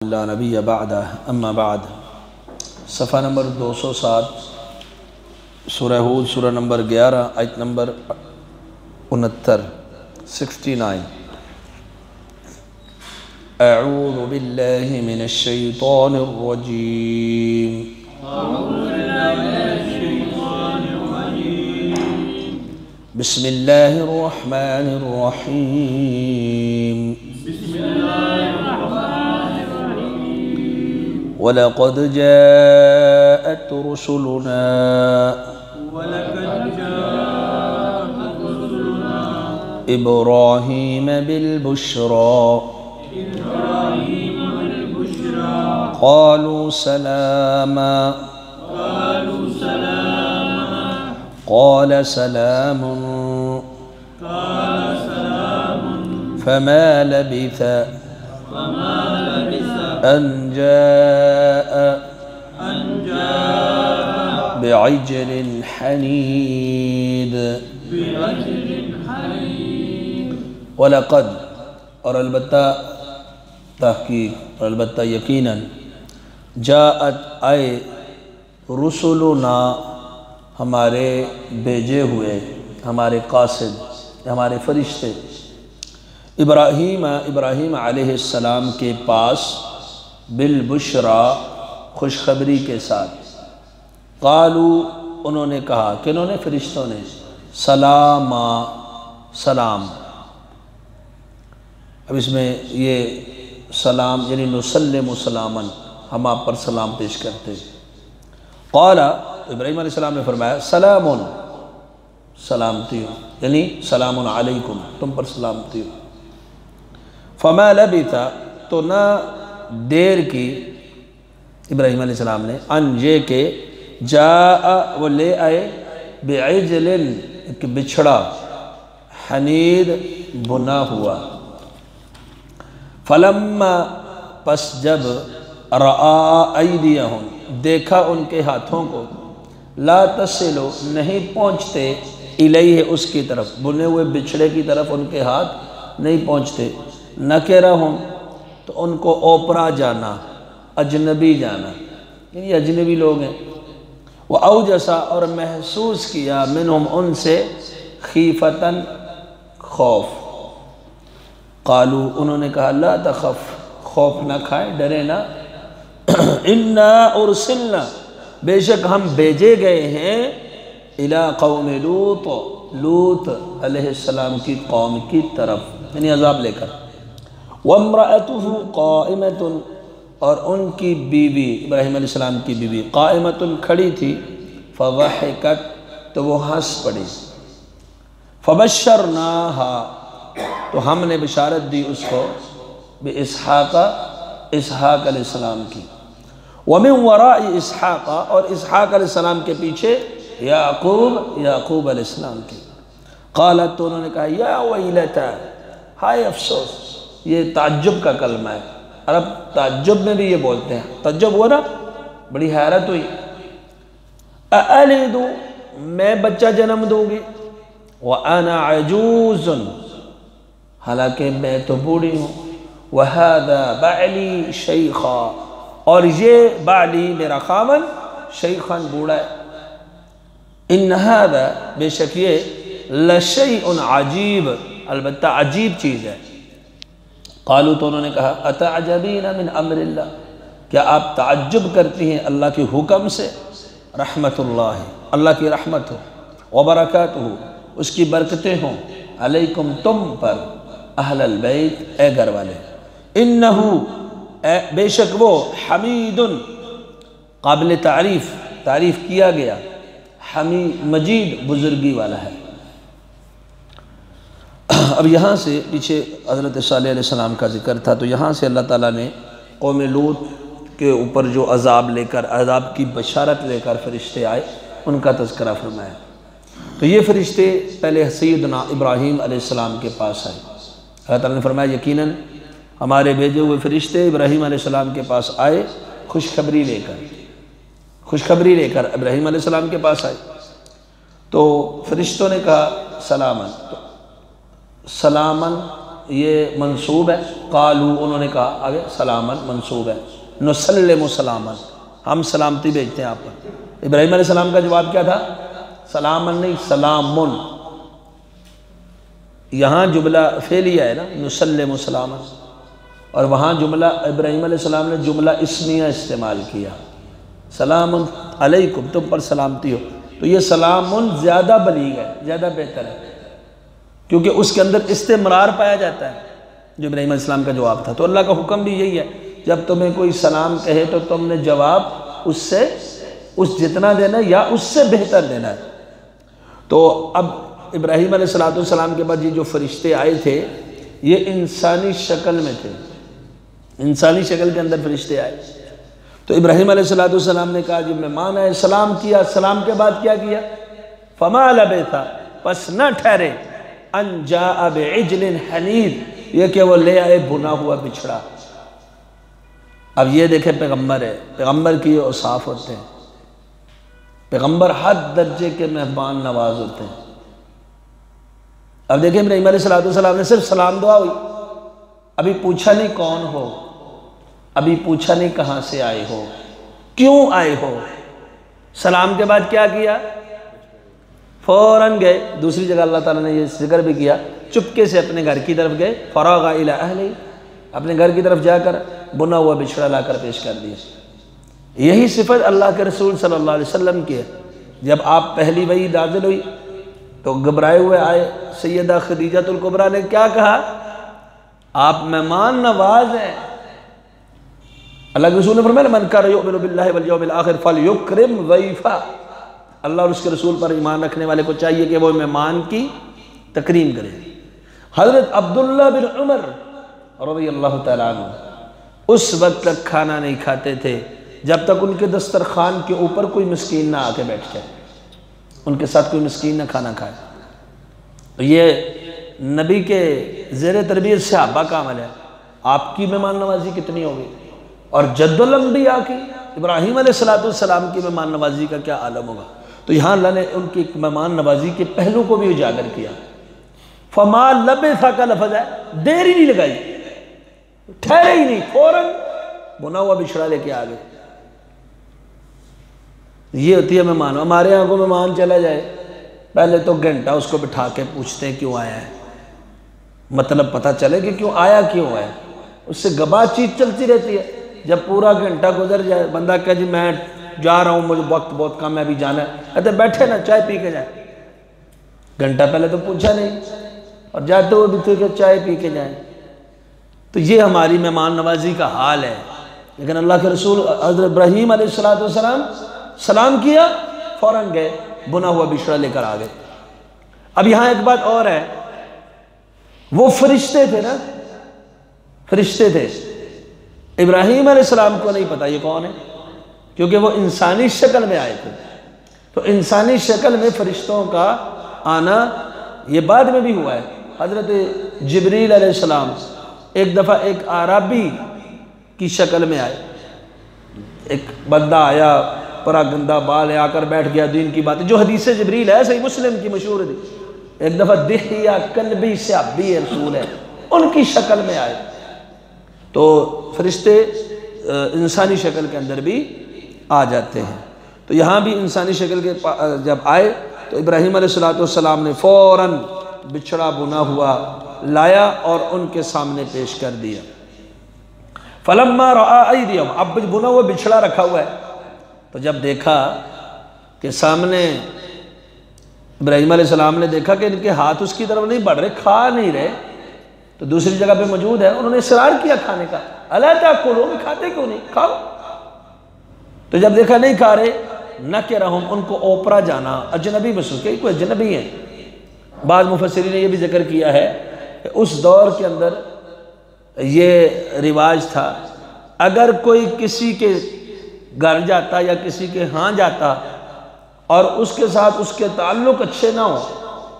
لا نبی بعدہ اما بعد صفحہ نمبر 207 سورہ ہود سورہ نمبر 11 آیت نمبر 69 اعوذ باللہ من الشیطان الرجیم بسم اللہ الرحمن الرحیم وَلَقَدْ جَاءَتْ رُسُلُنَا إِبْرَاهِيمَ بِالْبُشْرَى قَالُوا سَلَامًا قَالَ سَلَامٌ فَمَا لَبِثَ أن جاء بعجل حنید وَلَقَدْ اور البتہ تحقیق اور البتہ یقیناً جاءت آئے رسولنا ہمارے بھیجے ہوئے ہمارے قاصد ہمارے فرشتے ابراہیم علیہ السلام کے پاس بالبشرا خوشخبری کے ساتھ قالو انہوں نے کہا کہ انہوں نے فرشتوں نے سلام اب اس میں یہ سلام یعنی نسلم سلامن ہم آپ پر سلام پیش کرتے قال ابراہیم علیہ السلام نے فرمایا سلامتی ہو یعنی سلام علیکم تم پر سلامتی ہو فما لبثا تو نہ دیر کی ابراہیم علیہ السلام نے ان یہ کہ جاء وہ لے آئے بعجل ایک بچھڑا حنید بنا ہوا فلما پس جب رآ ایدیہم دیکھا ان کے ہاتھوں کو لا تصلو نہیں پہنچتے الیہ اس کی طرف بنے ہوئے بچھڑے کی طرف ان کے ہاتھ نہیں پہنچتے نکرہم تو ان کو اوپرا جانا اجنبی جانا یعنی اجنبی لوگ ہیں وہ اوجسا اور محسوس کیا منہم ان سے خیفتاً خوف قالو انہوں نے کہا لا تخف خوف نہ کھائے ڈرے نہ انا ارسلنا بے شک ہم بھیجے گئے ہیں الی قوم لوط علیہ السلام کی قوم کی طرف یعنی عذاب لے کر وَامْرَأَتُهُ قَائِمَةٌ اور ان کی بیوی ابراہیم علیہ السلام کی بیوی قائمۃ کھڑی تھی فضحکت تو وہ ہنس پڑی فبشرناها تو ہم نے بشارت دی اس کو اسحاق علیہ السلام کی وَمِن وَرَاءِ اسحاق اور اسحاق علیہ السلام کے پیچھے یعقوب علیہ السلام کی قالت تو انہوں نے کہا یا ویلتا ہائے افسوس یہ تعجب کا کلمہ ہے عرب تعجب میں بھی یہ بولتے ہیں تعجب ہوا نا بڑی حیرت ہوئی اَأَلِدُ میں بچہ جنم دوں گی وَأَنَا عَجُوزٌ حالانکہ میں تو بوڑھی ہوں وَهَذَا بَعْلِي شَيْخًا اور یہ بعلی میرا خاوند شیخاً بوڑھا ہے اِنَّ هَذَا بے شک یہ لَشَيْءٌ عَجِيبٌ البتہ عجیب چیز ہے قالو تو انہوں نے کہا اتعجبین من امر اللہ کیا آپ تعجب کرتی ہیں اللہ کے حکم سے رحمت اللہ کی رحمت ہو وبرکاتہ اس کی برکتیں ہوں علیکم تم پر اہل البیت اے گھر والے انہو بے شک وہ حمید قابل تعریف کیا گیا حمید مجید بزرگی والا ہے اب یہاں سے پیچھے حضرت صالح علیہ السلام کا ذکر تھا تو یہاں سے اللہ تعالیٰ نے قوم لوط کے اوپر جو عذاب کی بشارت لے کر فرشتے آئے ان کا تذکرہ فرمایا تو یہ فرشتے پہلے سیدنا ابراہیم علیہ السلام کے پاس آئے اللہ تعالیٰ نے فرمایا یقیناً ہمارے بھیجے ہوئے فرشتے ابراہیم علیہ السلام کے پاس آئے خوشخبری لے کر ابراہیم علیہ السلام کے پاس آئے تو فرشتوں نے کہا سلامن یہ منصوب ہے، قالو انہوں نے کہا، آگے سلامن منصوب ہے، نسلم سلامن ہم سلامتی بھیجتے ہیں آپ پر۔ ابراہیم علیہ السلام کا جواب کیا تھا؟ سلامن نہیں، سلامن۔ یہاں جملہ فعلیہ ہے نا، نسلم سلامن، اور وہاں جملہ ابراہیم علیہ السلام نے جملہ اسمیہ استعمال کیا، سلام علیکم، تم پر سلامتی ہو۔ تو یہ سلام زیادہ بلیغ ہے، زیادہ بہتر ہے، کیونکہ اس کے اندر استمرار پایا جاتا ہے، جو ابراہیم علیہ السلام کا جواب تھا۔ تو اللہ کا حکم بھی یہی ہے، جب تمہیں کوئی سلام کہے تو تم نے جواب اس جتنا دینا ہے یا اس سے بہتر دینا ہے۔ تو اب ابراہیم علیہ السلام کے بعد یہ جو فرشتے آئے تھے یہ انسانی شکل میں تھے، انسانی شکل کے اندر فرشتے آئے۔ تو ابراہیم علیہ السلام نے کہا جب مہمان آئے سلام کیا، سلام کے بعد کیا کیا؟ فما لبثا، پس نہ ٹھہرے، ان جاء بعجل حنیذ، یہ کہ وہ لے آئے بھنا ہوا بچھڑا۔ اب یہ دیکھیں پیغمبر ہے، پیغمبر کی یہ اوصاف ہوتے ہیں، پیغمبر حد درجے کے مہمان نواز ہوتے ہیں۔ اب دیکھیں ابراہیم علیہ السلام نے صرف سلام دعا ہوئی، ابھی پوچھا نہیں کون ہو، ابھی پوچھا نہیں کہاں سے آئے ہو، کیوں آئے ہو۔ سلام کے بعد کیا کیا؟ فوراً گئے۔ دوسری جگہ اللہ تعالیٰ نے یہ ذکر بھی کیا، چپکے سے اپنے گھر کی طرف گئے، فراغ الی اہلہ، اپنے گھر کی طرف جا کر بنا ہوا بچھڑا لا کر پیش کر دیا۔ یہی صفت اللہ کے رسول صلی اللہ علیہ وسلم کی ہے۔ جب آپ پہلی وحی نازل ہوئی تو گھبرائے ہوئے آئے، سیدہ خدیجہ الکبریٰ نے کیا کہا؟ آپ مہمان نواز ہیں۔ اللہ کے رسول نے فرمایا من کان یؤمن باللہ والیوم الآخر فلیکرم ضیفہ، اللہ اور اس کے رسول پر ایمان رکھنے والے کو چاہیے کہ وہ مہمان کی تکریم کرے۔ حضرت عبداللہ بن عمر رضی اللہ تعالیٰ عنہ اس وقت تک کھانا نہیں کھاتے تھے جب تک ان کے دسترخوان کے اوپر کوئی مسکین نہ آ کے بیٹھ جائے، ان کے ساتھ کوئی مسکین نہ کھانا کھائے۔ تو یہ نبی کے زیر تربیت صحابہ کا عمل ہے۔ آپ کی مہمان نوازی کتنی ہوگی، اور جد الانبیاء کی، ابراہیم علیہ السلام کی مہمان نوازی کا کیا عالم ہوگا۔ تو یہاں اللہ نے ان کی مہمان نوازی کے پہلو کو بھی اجاگر کیا۔ فما لبثا کا لفظ ہے، دیر ہی نہیں لگائی، ٹھہرے ہی نہیں، فوراً بنا ہوا بچھڑا لے کے آگے۔ یہ ہوتی ہے مہمان۔ ہمارے یہاں کو مہمان چلا جائے پہلے تو گھنٹہ اس کو بٹھا کے پوچھتے ہیں کیوں آیا ہے، مطلب پتہ چلے کہ کیوں آیا کیوں ہے، اس سے گبا چیز چلتی رہتی ہے۔ جب پورا گھنٹہ گزر جائے، بندہ کہے جی میں جا رہا ہوں، مجھے وقت بہت کم ہے، ابھی جانا ہے، کہتے بیٹھے نا چائے پی کے جائیں۔ گھنٹہ پہلے تو پوچھا نہیں، اور جاتے ہوئے بھی تو کہ چائے پی کے جائیں۔ تو یہ ہماری مہمان نوازی کا حال ہے۔ لیکن اللہ کے رسول حضرت ابراہیم علیہ السلام سلام کیا، فوراً گئے، بنا ہوا بچھڑا لے کر آ گئے۔ اب یہاں ایک بات اور ہے، وہ فرشتے تھے نا، فرشتے تھے، ابراہیم علیہ السلام کو نہیں پتا یہ کون ہے، کیونکہ وہ انسانی شکل میں آئے تھے۔ تو انسانی شکل میں فرشتوں کا آنا یہ بعد میں بھی ہوا ہے۔ حضرت جبریل علیہ السلام ایک دفعہ ایک عربی کی شکل میں آئے، ایک بندہ آیا، پرا گندہ بال ہے، آ کر بیٹھ گیا، دین کی باتیں، جو حدیث جبریل ہے صحیح مسلم کی مشہور ہے۔ ایک دفعہ دحیہ کلبی صحابی رسول ہے، ان کی شکل میں آئے۔ تو فرشتے انسانی شکل کے اندر بھی آ جاتے ہیں۔ تو یہاں بھی انسانی شکل کے جب آئے تو ابراہیم علیہ السلام نے فوراً بچھڑا بنا ہوا لایا اور ان کے سامنے پیش کر دیا۔ فلما رأى أيديهم، اب بنا ہوا بچھڑا رکھا ہوا ہے، تو جب دیکھا کہ سامنے ابراہیم علیہ السلام نے دیکھا کہ ان کے ہاتھ اس کی طرف نہیں بڑھ رہے، کھا نہیں رہے، تو دوسری جگہ پہ موجود ہے، انہوں نے اصرار کیا کھانے کا، الا تاکلون، کھاتے کیوں نہیں، کھاؤ۔ تو جب دیکھا نہیں کھا رہے، نکرہم، ان کو اوپرا جانا، اجنبی محسوس کیا، کوئی اجنبی ہے۔ بعض مفسرین نے یہ بھی ذکر کیا ہے کہ اس دور کے اندر یہ رواج تھا، اگر کوئی کسی کے گھر جاتا یا کسی کے ہاں جاتا اور اس کے ساتھ اس کے تعلق اچھے نہ ہو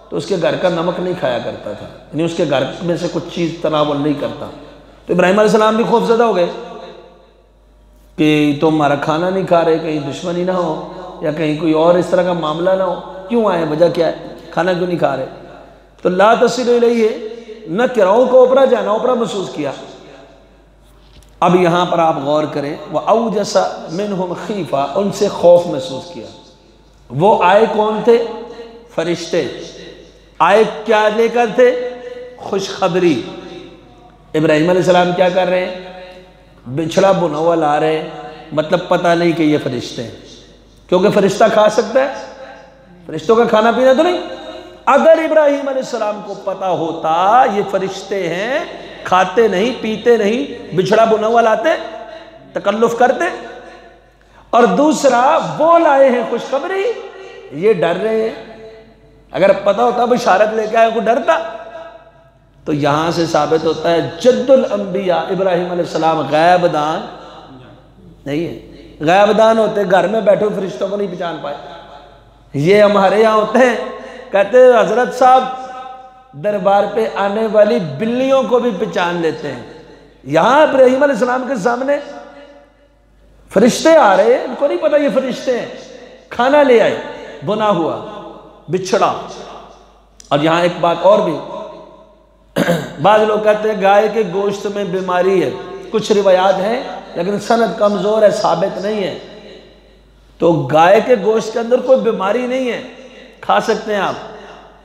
تو اس کے گھر کا نمک نہیں کھایا کرتا تھا، یعنی اس کے گھر میں سے کچھ چیز تناول نہیں کرتا۔ تو ابراہیم علیہ السلام بھی خوف زدہ ہو گئے کہ تم ہمارا کھانا نہیں کھا رہے، کہیں دشمنی نہ ہو یا کہیں کوئی اور اس طرح کا معاملہ نہ ہو، کیوں آئے، وجہ کیا ہے، کھانا کیوں نہیں کھا رہے۔ تو لا تصل الیہ، نہ کراؤں کو اوپرا جانا اوپرا محسوس کیا۔ اب یہاں پر آپ غور کریں، وَأَوْجَسَ مِنْهُمْ خِیفَةً، ان سے خوف محسوس کیا۔ وہ آئے کون تھے؟ فرشتے آئے کیا لے کر تھے؟ خوشخبری۔ ابراہیم علیہ السلام کیا کر رہے ہیں؟ بچھڑا بنا ہوا لا رہے ہیں، مطلب پتہ نہیں کہ یہ فرشتے ہیں، کیونکہ فرشتہ کھا سکتا ہے، فرشتوں کا کھانا پینا تو نہیں۔ اگر ابراہیم علیہ السلام کو پتہ ہوتا یہ فرشتے ہیں، کھاتے نہیں پیتے نہیں، بچھڑا بنا ہوا لاتے، تکلف کرتے۔ اور دوسرا وہ لائے ہیں خوشخبری، یہ ڈر رہے ہیں۔ اگر پتہ ہوتا بشارت لے کے آئے کو ڈرتا۔ تو یہاں سے ثابت ہوتا ہے جد الانبیاء ابراہیم علیہ السلام غیب دان نہیں ہے۔ غیب دان ہوتے گھر میں بیٹھے فرشتوں کو نہیں پہچان پائے۔ یہ ہمارے یہاں ہوتے ہیں، کہتے ہیں حضرت صاحب دربار پہ آنے والی بلیوں کو بھی پہچان لیتے ہیں۔ یہاں ابراہیم علیہ السلام کے سامنے فرشتے آ رہے ہیں، ان کو نہیں پتا یہ فرشتے ہیں، کھانا لے آئے بنا ہوا بچھڑا۔ اور یہاں ایک بات اور بھی، بعض لوگ کہتے ہیں گائے کے گوشت میں بیماری ہے، کچھ روایات ہیں لیکن سند کمزور ہے، ثابت نہیں ہے۔ تو گائے کے گوشت کے اندر کوئی بیماری نہیں ہے، کھا سکتے ہیں آپ۔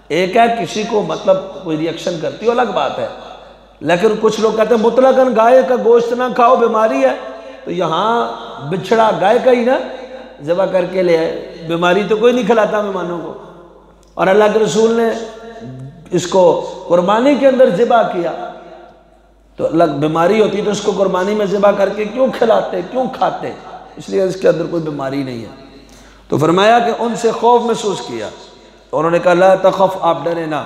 ایک ہے کسی کو مطلب کوئی ریئیکشن کرتی ہے الگ بات ہے، لیکن کچھ لوگ کہتے ہیں مطلقاً گائے کا گوشت نہ کھاؤ بیماری ہے، تو یہاں بچھڑا گائے کا ہی نا ذبح کر کے لے آئے، بیماری تو کوئی نہیں کھلاتا مہمانوں کو۔ اور اللہ کے رسول نے اس کو قربانی کے اندر ذبح کیا، تو الگ بیماری ہوتی تو اس کو قربانی میں ذبح کر کے کیوں کھلاتے کیوں کھاتے؟ اس لیے اس کے اندر کوئی بیماری نہیں ہے۔ تو فرمایا کہ ان سے خوف محسوس کیا، انہوں نے کہا لا تخف، آپ ڈرے نہ،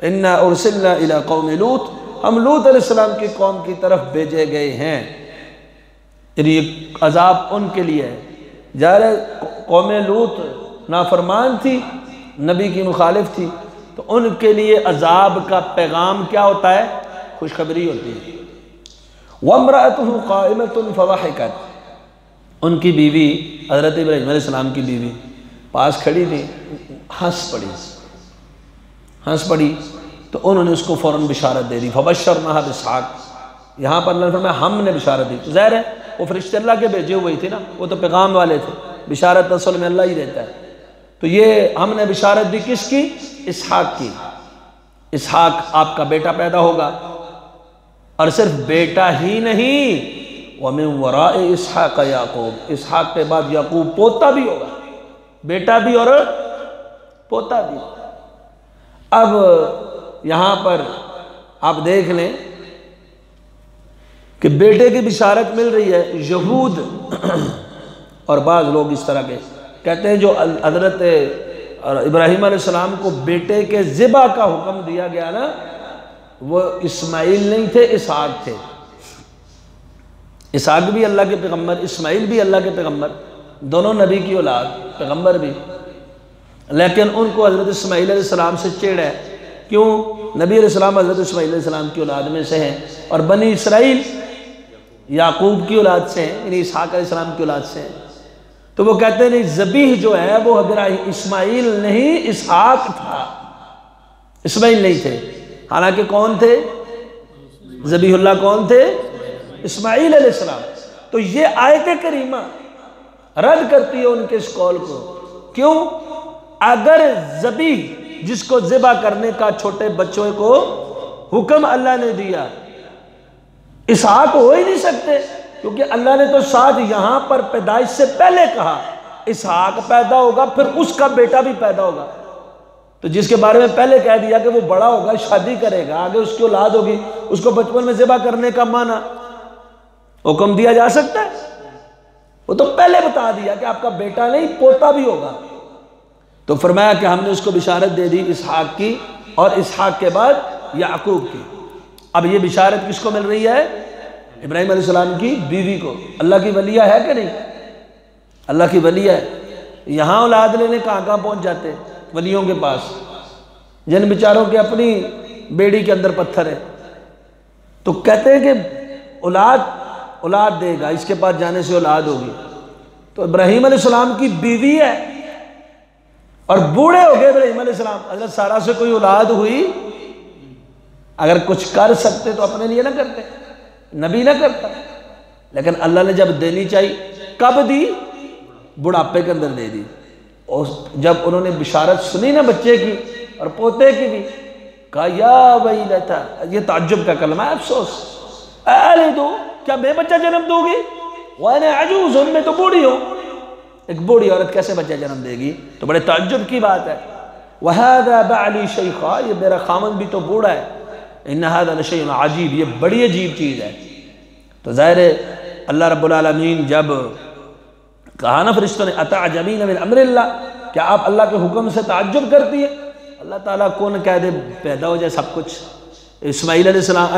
انا ارسلنا الی قوم لوط، ہم لوط علیہ السلام کی قوم کی طرف بھیجے گئے ہیں۔ یعنی یہ عذاب ان کے لیے ہے۔ ظاہر قوم لوط نافرمان تھی، نبی کی مخالف تھی، تو ان کے لیے عذاب کا پیغام کیا ہوتا ہے؟ خوشخبری ہوتی ہے۔ وَامْرَأَتُهُ قَائِمَةٌ فَضَحِكَتْ، ان کی بیوی حضرت ابراہیم علیہ السلام کی بیوی پاس کھڑی تھی، ہنس پڑی تو انہوں نے اس کو فوراً بشارت دے دی، فَبَشَّرْنَاهَا بِإِسْحَاقَ، یہاں پر اللہ نے فرمایا ہم نے بشارت دی۔ تو ظاہر ہے وہ فرشتے اللہ کے بھیجے ہوئے تھے نا، وہ تو پیغام والے تھے، بشارت اصل میں اللہ ہی دیتا ہے۔ تو یہ ہم نے بشارت دی کس کی؟ اسحاق کی۔ اسحاق آپ کا بیٹا پیدا ہوگا، اور صرف بیٹا ہی نہیں، وَمِن وَرَاءِ اسحاق یعقوب، اسحاق کے بعد یعقوب پوتا بھی ہوگا، بیٹا بھی اور پوتا بھی۔ اب یہاں پر آپ دیکھ لیں کہ بیٹے کی بشارت مل رہی ہے۔ یہود اور بعض لوگ اس طرح کے کہتے ہیں جو حضرت ابراہیم علیہ السلام کو بیٹے کے ذبح کا حکم دیا گیا نا، وہ اسماعیل نہیں تھے، اسحاق تھے۔ اسحاق بھی اللہ کے پیغمبر، اسماعیل بھی اللہ کے پیغمبر، دونوں نبی کی اولاد، پیغمبر بھی، لیکن ان کو حضرت اسماعیل علیہ السلام سے چڑ ہے۔ کیوں؟ نبی علیہ السلام حضرت اسماعیل علیہ السلام کی اولاد میں سے ہیں، اور بنی اسرائیل یعقوب کی اولاد سے ہیں، یعنی اسحاق علیہ السلام کی اولاد سے ہیں۔ تو وہ کہتے ہیں نہیں، ذبیح جو ہے وہ اسماعیل نہیں، اسحاق تھا، اسماعیل نہیں تھے۔ حالانکہ کون تھے؟ ذبیح اللہ کون تھے؟ اسماعیل علیہ السلام۔ تو یہ آیت کریمہ رد کرتی ہے ان کے اس قول کو۔ کیوں؟ اگر ذبیح جس کو ذبح کرنے کا چھوٹے بچوں کو حکم اللہ نے دیا، اسحاق ہو ہی نہیں سکتے، کیونکہ اللہ نے تو ساتھ یہاں پر پیدائش سے پہلے کہا اسحاق پیدا ہوگا، پھر اس کا بیٹا بھی پیدا ہوگا۔ تو جس کے بارے میں پہلے کہہ دیا کہ وہ بڑا ہوگا، شادی کرے گا، آگے اس کی اولاد ہوگی، اس کو بچپن میں ذبح کرنے کا معنی حکم دیا جا سکتا ہے؟ وہ تو پہلے بتا دیا کہ آپ کا بیٹا نہیں، پوتا بھی ہوگا۔ تو فرمایا کہ ہم نے اس کو بشارت دے دی اسحاق کی، اور اسحاق کے بعد یعقوب کی۔ اب یہ بشارت کس کو مل رہی ہے؟ ابراہیم علیہ السلام کی بیوی کو۔ اللہ کی ولیہ ہے کہ نہیں؟ اللہ کی ولیہ ہے۔ یہاں اولاد لینے کہاں پہنچ جاتے ہیں؟ ولیوں کے پاس، جن بیچاروں کے اپنی بیڑی کے اندر پتھر ہے، تو کہتے ہیں کہ اولاد دے گا، اس کے پاس جانے سے اولاد ہوگی۔ تو ابراہیم علیہ السلام کی بیوی ہے، اور بوڑھے ہو گئے ابراہیم علیہ السلام، حضرت سارہ سے کوئی اولاد ہوئی اگر کچھ کر سکتے تو اپنے لیے نہ کرتے، نبی نہ کرتا، لیکن اللہ نے جب دینی چاہیے کب دی؟ بڑھاپے کے اندر دے دی۔ اور جب انہوں نے بشارت سنی نا بچے کی اور پوتے کی بھی، کہا یا ویلتا، یہ تعجب کا کلمہ ہے، افسوس، اَأَلِدُ، کیا میں بچہ جنم دوں گی؟ وَأَنَا عَجُوزٌ، میں تو بوڑھی ہوں۔ ایک بوڑھی عورت کیسے بچہ جنم دے گی؟ تو بڑے تعجب کی بات ہے۔ وَهَذَا بَعْلِي شَيْخًا، یہ میرا خامن بھی تو بوڑھا ہے۔ إِنَّ هَذَا لَشَيْءٌ عَجِیب، یہ بڑی عجیب چیز ہے۔ تو ظاہر ہے اللہ رب العالمین جب کہا نا فرشتوں نے اَتَعْجَبِينَ مِنْ أَمْرِ اللَّهِ، کیا آپ اللہ کے حکم سے تعجب کرتی ہے؟ اللہ تعالیٰ کون کہہ دے پیدا ہو جائے سب کچھ؟ اسماعیل علیہ السلام،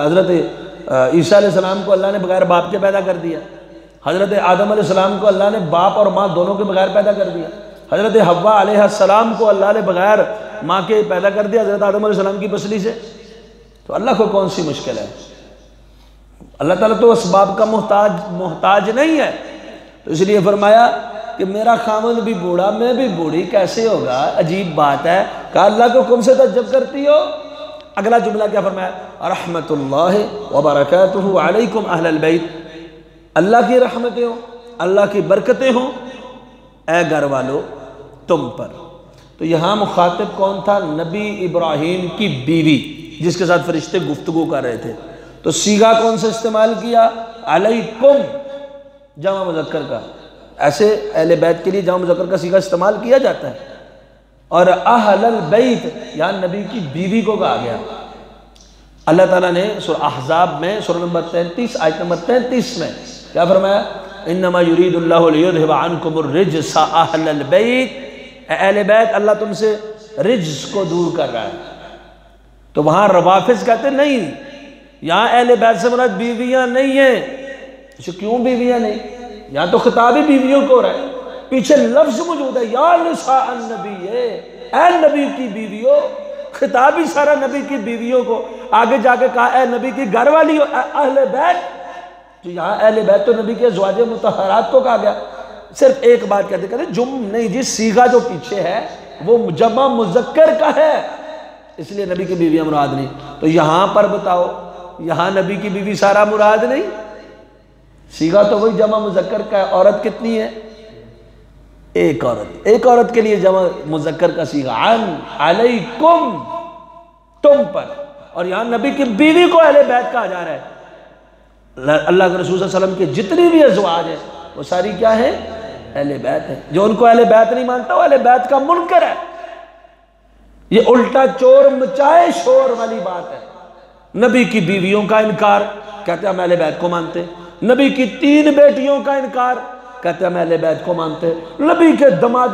حضرت عیسیٰ علیہ السلام کو اللہ نے بغیر باپ کے پیدا کر دیا۔ حضرت آدم علیہ السلام کو اللہ نے باپ اور ماں دونوں کے بغیر پیدا کر دیا۔ حضرت حوا علیہ السلام کو اللہ نے بغیر ماں کے پیدا کر دیا حضرت آدم علیہ السلام کی پسلی سے۔ تو اللہ کو کون سی مشکل ہے؟ اللہ تعالیٰ تو اسباب کا محتاج نہیں ہے۔ تو اس لیے فرمایا کہ میرا خامن بھی بوڑھا، میں بھی بوڑھی، کیسے ہوگا؟ عجیب بات ہے۔ کہا اللہ کو کم سے تعجب کرتی ہو؟ اگلا جملہ کیا فرمایا؟ رحمت اللہ وبرکاتہ علیکم اہل البیت، اللہ کی رحمتیں ہوں، اللہ کی برکتیں ہوں اے گھر والو تم پر۔ تو یہاں مخاطب کون تھا؟ نبی ابراہیم کی بیوی، جس کے ساتھ فرشتے گفتگو کر رہے تھے۔ تو صیغہ کون سے استعمال کیا؟ علیکم، جمع مذکر کا۔ ایسے اہل بیت کے لیے جمع مذکر کا صیغہ استعمال کیا جاتا ہے۔ اور اہل البیت، یہاں نبی کی بیوی کو کہا گیا۔ اللہ تعالیٰ نے سورہ احزاب میں سورہ نمبر 33 آیت نمبر 33 میں کیا فرمایا؟ انما یرید اللہ لیذھب عنکم الرجس اہل البیت، اہل بیت اللہ تم سے رجس کو دور کر رہا ہے۔ تو وہاں روافظ کہتے نہیں، یہاں اہل بیت سے مراد بیویاں نہیں ہیں۔ کیوں بیویاں نہیں؟ یہاں تو خطاب ہی بیویوں کو ہو رہا ہے، پیچھے لفظ موجود ہے یا نساء النبی، اے نبی کی بیویوں، خطاب ہی سارا نبی کی بیویوں کو۔ آگے جا کے کہا اے نبی کی گھر والی اہل بیت، تو یہاں اہل بیت تو نبی کے ازواج مطہرات کو کہا گیا۔ صرف ایک بات کہتے کہتے نہیں جی، صیغہ جو پیچھے ہے وہ جمع مذکر کا ہے، اس لیے نبی کی بیویاں مراد نہیں۔ تو یہاں پر بتاؤ، یہاں نبی کی بیوی سارا مراد نہیں، صیغہ تو وہی جمع مذکر کا ہے۔ عورت کتنی ہے؟ ایک عورت، ایک عورت کے لیے جمع مذکر کا صیغہ عن، علیکم، تم پر۔ اور یہاں نبی کی بیوی کو اہل بیت کہا جا رہا ہے۔ اللہ کے رسول صلی اللہ علیہ وسلم کے جتنی بھی ازواج ہیں وہ ساری کیا ہیں؟ اہل بیت ہیں۔ جو ان کو اہل بیت نہیں مانتا وہ اہل بیت کا منکر ہے۔ یہ الٹا چور مچائے شور والی بات ہے۔ نبی کی بیویوں کا انکار، کہتے ہیں ہم اہل بیت کو مانتے۔ نبی کی 3 بیٹیوں کا انکار، کہتے ہیں ہم اہل بیت کو مانتے۔ نبی کے دمادوں